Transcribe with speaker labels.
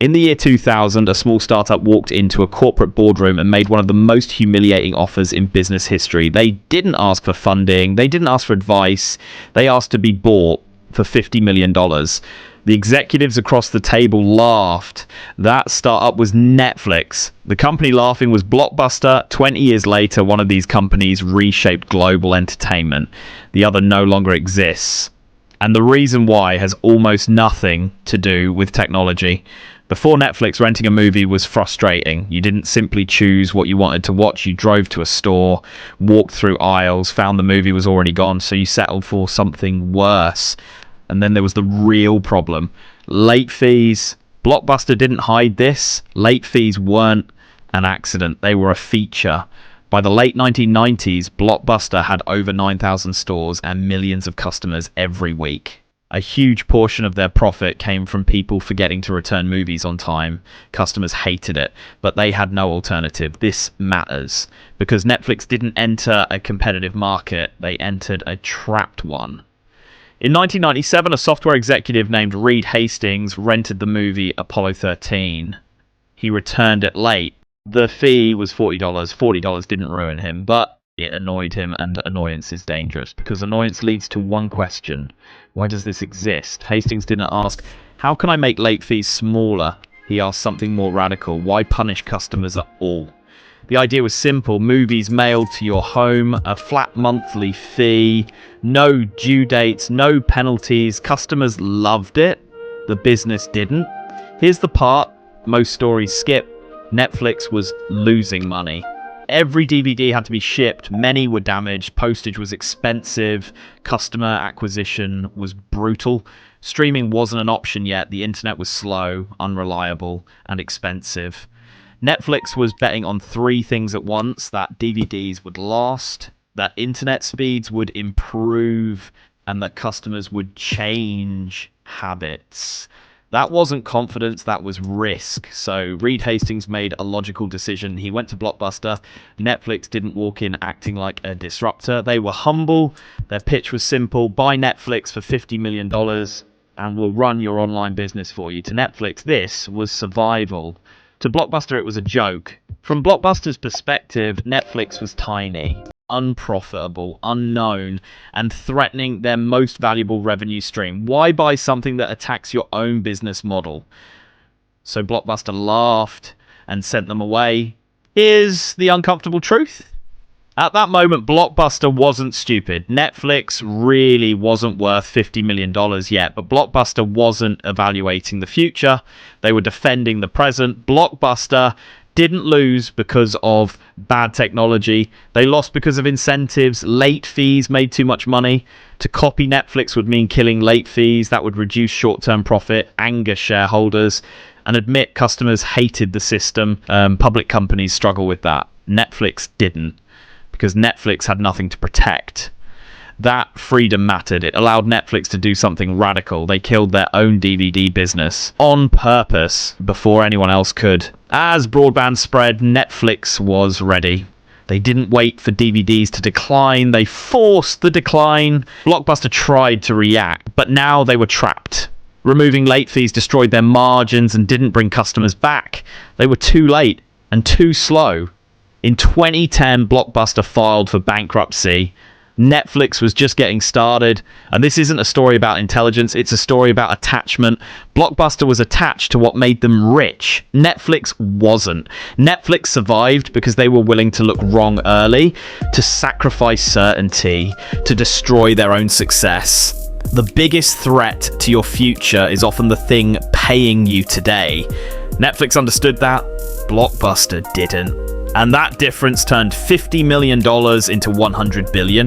Speaker 1: In the year 2000, a small startup walked into a corporate boardroom and made one of the most humiliating offers in business history. They didn't ask for funding. They didn't ask for advice. They asked to be bought for $50 million. The executives across the table laughed. That startup was Netflix. The company laughing was Blockbuster. 20 years later, one of these companies reshaped global entertainment. The other no longer exists. And the reason why has almost nothing to do with technology. Before Netflix, renting a movie was frustrating. You didn't simply choose what you wanted to watch. You drove to a store, walked through aisles, found the movie was already gone, so you settled for something worse. And then there was the real problem. Late fees. Blockbuster didn't hide this. Late fees weren't an accident. They were a feature. By the late 1990s, Blockbuster had over 9,000 stores and millions of customers every week. A huge portion of their profit came from people forgetting to return movies on time. Customers hated it, but they had no alternative. This matters because Netflix didn't enter a competitive market. They entered a trapped one. In 1997, a software executive named Reed Hastings rented the movie Apollo 13. He returned it late. The fee was $40. $40 didn't ruin him, but it annoyed him, and annoyance is dangerous because annoyance leads to one question. Why does this exist? Hastings didn't ask, how can I make late fees smaller? He asked something more radical. Why punish customers at all? The idea was simple. Movies mailed to your home, a flat monthly fee, no due dates, no penalties. Customers loved it. The business didn't. Here's the part most stories skip. Netflix was losing money. Every DVD had to be shipped. Many were damaged. Postage was expensive. Customer acquisition was brutal. Streaming wasn't an option yet. The internet was slow, unreliable, and expensive. Netflix was betting on three things at once: that DVDs would last, that internet speeds would improve, and that customers would change habits. That wasn't confidence, that was risk. So Reed Hastings made a logical decision. He went to Blockbuster. Netflix didn't walk in acting like a disruptor. They were humble. Their pitch was simple: buy Netflix for $50 million and we'll run your online business for you. To Netflix, this was survival. To Blockbuster, it was a joke. From Blockbuster's perspective, Netflix was tiny, unprofitable, unknown, and threatening their most valuable revenue stream. Why buy something that attacks your own business model? So Blockbuster laughed and sent them away. Here's the uncomfortable truth. At that moment, Blockbuster wasn't stupid. Netflix really wasn't worth $50 million yet, but Blockbuster wasn't evaluating the future. They were defending the present. Blockbuster didn't lose because of bad technology. They lost because of incentives. Late fees made too much money. To copy Netflix would mean killing late fees. That would reduce short-term profit, anger shareholders, and admit customers hated the system. Public companies struggle with that. Netflix didn't, because Netflix had nothing to protect. That freedom mattered. It allowed Netflix to do something radical. They killed their own DVD business on purpose before anyone else could. As broadband spread, Netflix was ready. They didn't wait for DVDs to decline. They forced the decline. Blockbuster tried to react, but now they were trapped. Removing late fees destroyed their margins and didn't bring customers back. They were too late and too slow. In 2010, Blockbuster filed for bankruptcy. Netflix was just getting started, and this isn't a story about intelligence, it's a story about attachment. Blockbuster was attached to what made them rich. Netflix wasn't. Netflix survived because they were willing to look wrong early, to sacrifice certainty, to destroy their own success. The biggest threat to your future is often the thing paying you today. Netflix understood that. Blockbuster didn't. And that difference turned $50 million into $100 billion.